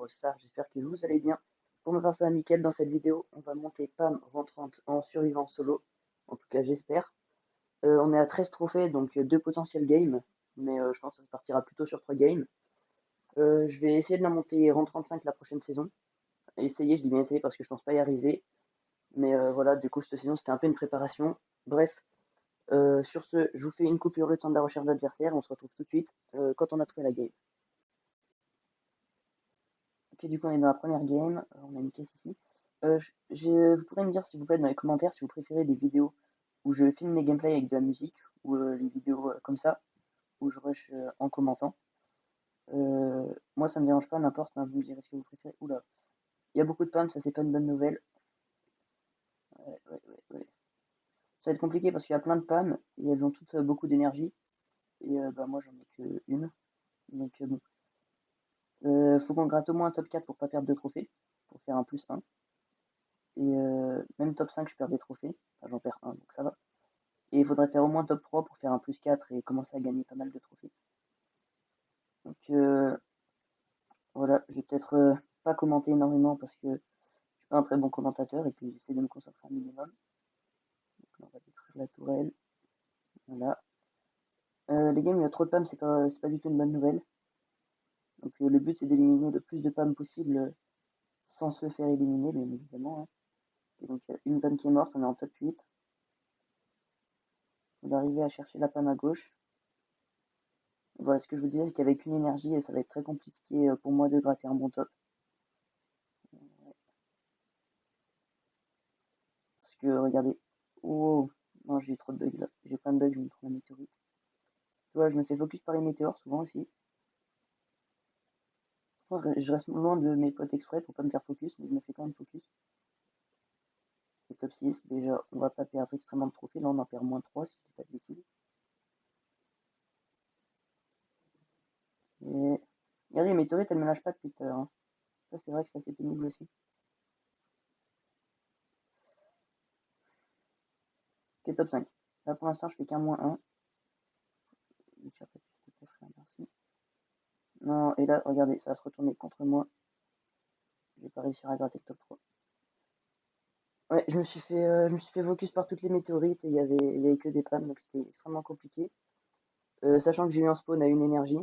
Brawl Stars, j'espère que vous allez bien. Pour me faire ça nickel, dans cette vidéo, on va monter Pam rentrante en survivant solo, en tout cas j'espère. On est à 13 trophées, donc 2 potentiels games, mais je pense que ça partira plutôt sur 3 games. Je vais essayer de la monter rang 35 la prochaine saison. Essayer, je dis bien essayer parce que je pense pas y arriver, mais voilà, du coup cette saison c'était un peu une préparation. Bref, sur ce, je vous fais une coupure le temps de la recherche d'adversaire, on se retrouve tout de suite quand on a trouvé la game. Ok, du coup, on est dans la première game. On a une caisse ici. Vous pourrez me dire, s'il vous plaît, dans les commentaires, si vous préférez des vidéos où je filme mes gameplays avec de la musique, ou les vidéos comme ça, où je rush en commentant. Moi, ça me dérange pas, n'importe, hein, vous me direz ce que vous préférez. Oula, il y a beaucoup de pannes, ça c'est pas une bonne nouvelle. Ouais. Ça va être compliqué parce qu'il y a plein de pannes, et elles ont toutes beaucoup d'énergie, et bah moi j'en ai que une. Donc bon. Faut qu'on gratte au moins un top 4 pour pas perdre de trophées, pour faire un plus 1. Et même top 5, je perds des trophées. Enfin, j'en perds un, donc ça va. Et il faudrait faire au moins top 3 pour faire un plus 4 et commencer à gagner pas mal de trophées. Donc voilà, je vais peut-être pas commenter énormément parce que je suis pas un très bon commentateur et puis j'essaie de me concentrer un minimum. Donc là, on va détruire la tourelle. Voilà. Les games, il y a trop de pams, c'est pas du tout une bonne nouvelle. Donc le but c'est d'éliminer le plus de pams possible sans se faire éliminer, bien évidemment. Hein. Et donc une pam qui est morte, on est en top 8. On va arriver à chercher la pam à gauche. Voilà, ce que je vous disais, c'est qu'avec une énergie, ça va être très compliqué pour moi de gratter un bon top. Parce que, regardez. Oh, non, j'ai trop de bugs là. J'ai plein de bugs, je me prends la météorite. Tu vois, je me fais focus par les météores souvent aussi. Je reste loin de mes potes exprès pour pas me faire focus, mais je me fais quand même focus. C'est top 6, déjà, on va pas perdre extrêmement de trophées. Là, on en perd moins 3 si je dis pas de bêtises. Et regardez, les météorites, elles me lâchent pas depuis tout à l'heure. Hein. Ça, c'est vrai que c'est assez pénible aussi. Ok, top 5. Là, pour l'instant, je fais qu'un moins 1. Merci. Non, et là, regardez, ça va se retourner contre moi. Je vais pas réussir à gratter le top 3. Ouais, je me suis fait focus par toutes les météorites et il y avait que des pannes, donc c'était extrêmement compliqué. Sachant que j'ai eu un spawn à une énergie,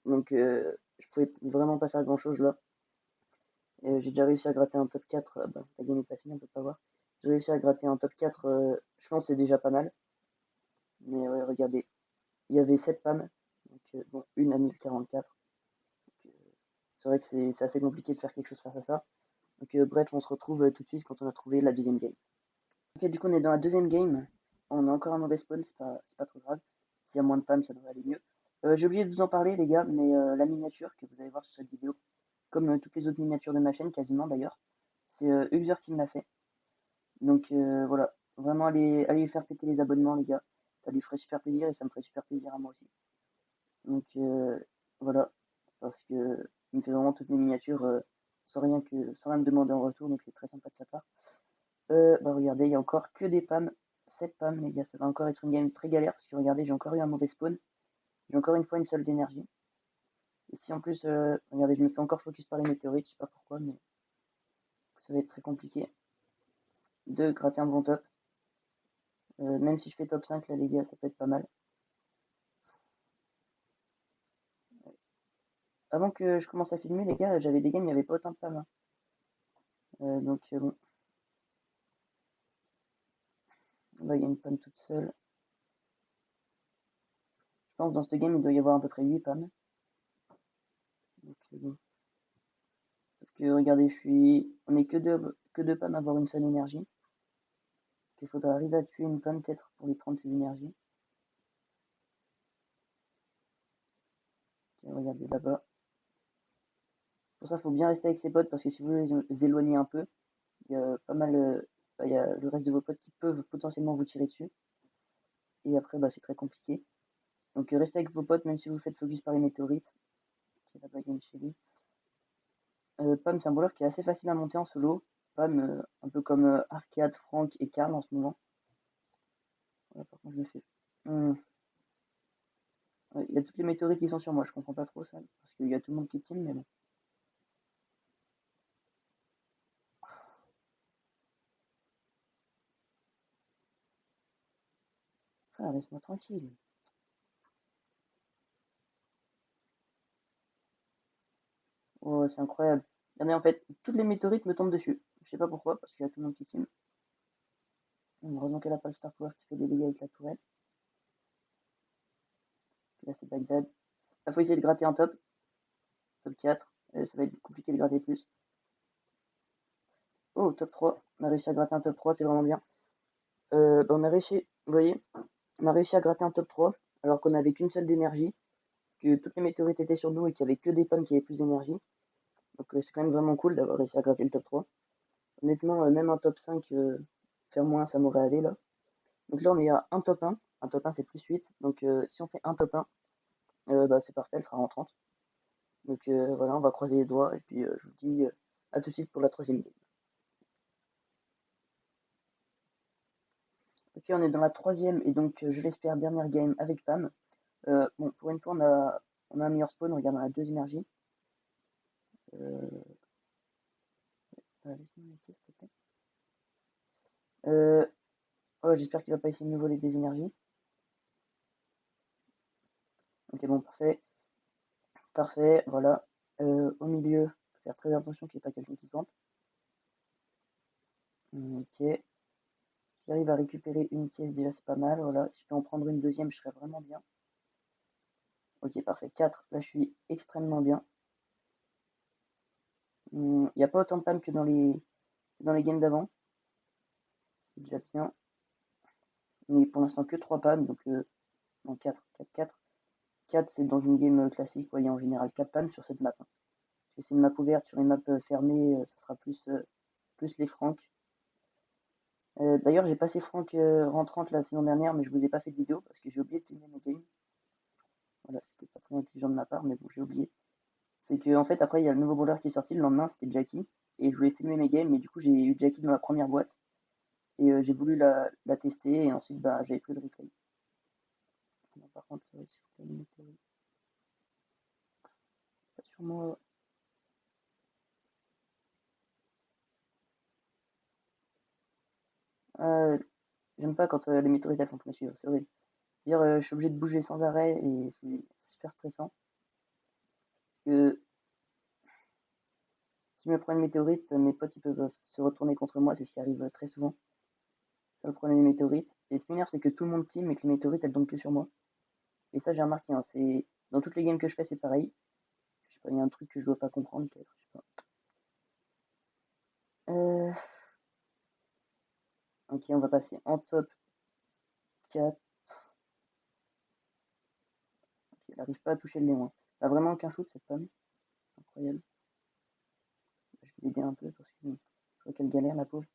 donc je pouvais vraiment pas faire grand chose là. J'ai déjà réussi à gratter un top 4, bah, la game est pas finie, on peut pas voir. J'ai réussi à gratter un top 4, je pense que c'est déjà pas mal. Mais ouais, regardez, il y avait 7 pannes, donc bon, une à 1044. Donc, c'est vrai que c'est assez compliqué de faire quelque chose face à ça. Donc bref, on se retrouve tout de suite quand on a trouvé la deuxième game. Ok, du coup, on est dans la deuxième game. On a encore un mauvais spawn, c'est pas trop grave. S'il y a moins de panne, ça devrait aller mieux. J'ai oublié de vous en parler, les gars, mais la miniature que vous allez voir sur cette vidéo, comme toutes les autres miniatures de ma chaîne, quasiment d'ailleurs, c'est Uxer qui me l'a fait. Donc voilà, vraiment allez lui faire péter les abonnements, les gars. Ça lui ferait super plaisir et ça me ferait super plaisir à moi aussi. Donc voilà, parce que il me fait vraiment toutes mes miniatures sans rien me demander en retour, donc c'est très sympa de sa part. Bah regardez, il y a encore que des pams. 7 pams, les gars, ça va encore être une game très galère parce que regardez, j'ai encore eu un mauvais spawn. J'ai encore une fois une seule d'énergie. Et si en plus, regardez, je me fais encore focus par les météorites, je sais pas pourquoi, mais ça va être très compliqué de gratter un bon top. Même si je fais top 5 là, les gars, ça peut être pas mal. Avant que je commence à filmer, les gars, j'avais des games, il n'y avait pas autant de pams. Hein. Donc bon, là, il y a une panne toute seule. Je pense dans ce game, il doit y avoir à peu près 8 pams. Donc bon. Parce que regardez, on est que deux pams à avoir une seule énergie. Il faudra arriver à tuer une pomme peut-être pour lui prendre ses énergies. Et regardez là-bas. Pour ça, il faut bien rester avec ses potes parce que si vous les éloignez un peu, il y a pas mal. Il y a le reste de vos potes qui peuvent potentiellement vous tirer dessus. Et après, bah, c'est très compliqué. Donc restez avec vos potes même si vous faites focus par les météorites. C'est la bague chez lui. Pam, c'est un brawler qui est assez facile à monter en solo. Pam, un peu comme Arcade, Frank et Karl en ce moment. Voilà, par contre, je me fais. Ouais, il y a toutes les météorites qui sont sur moi, je comprends pas trop ça. Parce qu'il y a tout le monde qui team, mais bon. Ah, laisse-moi tranquille. Oh, c'est incroyable. Regardez, en fait, toutes les météorites me tombent dessus. Je sais pas pourquoi, parce qu'il y a tout le monde qui signe. Heureusement qu'elle a pas le Star Power qui fait des dégâts avec la tourelle. Là, c'est Bagdad. Il faut essayer de gratter un top. Top 4. Ça va être compliqué de gratter plus. Oh, top 3. On a réussi à gratter un top 3, c'est vraiment bien. Bah, on a réussi, vous voyez, on a réussi à gratter un top 3, alors qu'on avait qu'une seule d'énergie, que toutes les météorites étaient sur nous et qu'il y avait que des pommes qui avaient plus d'énergie. Donc c'est quand même vraiment cool d'avoir réussi à gratter le top 3. Honnêtement, même un top 5, faire moins, ça m'aurait allé là. Donc là, on est à un top 1. Un top 1, c'est plus 8. Donc si on fait un top 1, bah, c'est parfait, elle sera en 30. Donc voilà, on va croiser les doigts et puis je vous dis à tout de suite pour la troisième game. Ok, on est dans la troisième et donc je l'espère dernière game avec Pam. Bon, pour une fois, on a un meilleur spawn, regarde, on a 2 énergies. Euh, laisse-moi laisser, s'il te plaît. Oh, j'espère qu'il va pas essayer de nous voler des énergies. Ok, bon, parfait. Parfait, voilà. Au milieu, faut faire très attention qu'il n'y ait pas quelqu'un qui campe. Ok. J'arrive à récupérer une pièce, déjà c'est pas mal, voilà. Si je peux en prendre une deuxième, je serais vraiment bien. Ok, parfait. 4, là je suis extrêmement bien. Il n'y a pas autant de PAM que dans les games d'avant. C'est déjà bien. Mais pour l'instant que 3 PAM, donc non 4, 4, 4. 4 c'est dans une game classique, vous voyez en général 4 PAM sur cette map. Hein. Si c'est une map ouverte, sur une map fermée, ça sera plus les Franks. D'ailleurs j'ai passé Frank rentrante la saison dernière, mais je vous ai pas fait de vidéo parce que j'ai oublié de filmer mes games. Voilà, c'était pas très intelligent de ma part, mais bon, j'ai oublié. C'est que en fait après il y a le nouveau brawler qui est sorti, le lendemain c'était Jackie, et je voulais filmer mes games, mais du coup j'ai eu Jackie dans la première boîte, et j'ai voulu la tester, et ensuite bah j'avais plus de replay. Non, par contre, s'il vous plaît, pas sur moi. Euh, J'aime pas quand les météorites elles font que me suivre, c'est horrible. Dire je suis obligé de bouger sans arrêt et c'est super stressant. Que si je me prends une météorite, mes potes ils peuvent se retourner contre moi, c'est ce qui arrive très souvent. C'est le problème des météorites. Et ce qui m'énerve, c'est que tout le monde team et que les météorites elles tombent que sur moi. Et ça j'ai remarqué, hein, c'est dans toutes les games que je fais c'est pareil. Je sais pas, il y a un truc que je dois pas comprendre peut-être, je sais pas. Ok, on va passer en top 4. Ok, elle n'arrive pas à toucher le néant. Elle a vraiment aucun shoot cette femme. Incroyable. Je vais l'aider un peu parce que je vois qu'elle galère la pauvre.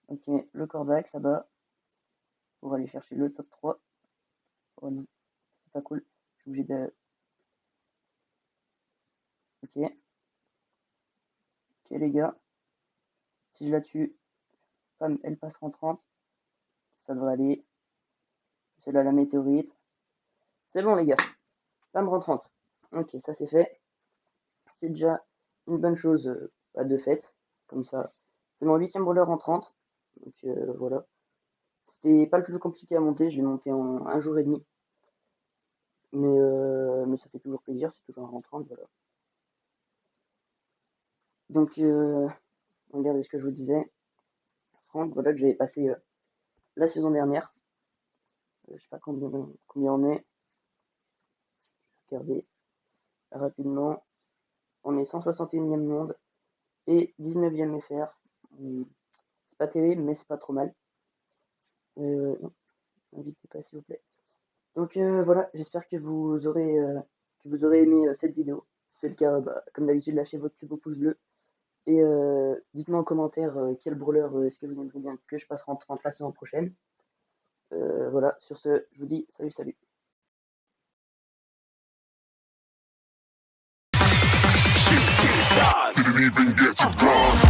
Ok, le cordac là-bas pour aller chercher le top 3. Oh non, c'est pas cool. Je suis obligé de. Ok, ok les gars. Si je la tue, femme, elle passera en 30. Ça devrait aller. C'est là la météorite. C'est bon les gars. Femme rentre 30. Ok, ça c'est fait. C'est déjà une bonne chose de fait. Comme ça. C'est mon 8ème brawler en 30. Donc voilà. C'était pas le plus compliqué à monter. Je l'ai monté en un jour et demi. Mais ça fait toujours plaisir. C'est toujours un rang 30. Voilà. Donc regardez ce que je vous disais. Franck, voilà que j'avais passé la saison dernière. Je sais pas combien on est. Regardez rapidement. On est 161e monde et 19e FR. C'est pas terrible, mais c'est pas trop mal. Non, n'invitez pas s'il vous plaît. Donc voilà, j'espère que vous aurez aimé cette vidéo. Si c'est le cas, bah, comme d'habitude, lâchez votre plus beau pouce bleu. Et dites-moi en commentaire quel brawler est-ce que vous aimeriez bien que je passe en la saison prochaine. Voilà, sur ce, je vous dis salut, salut. Didn't even get to bronze.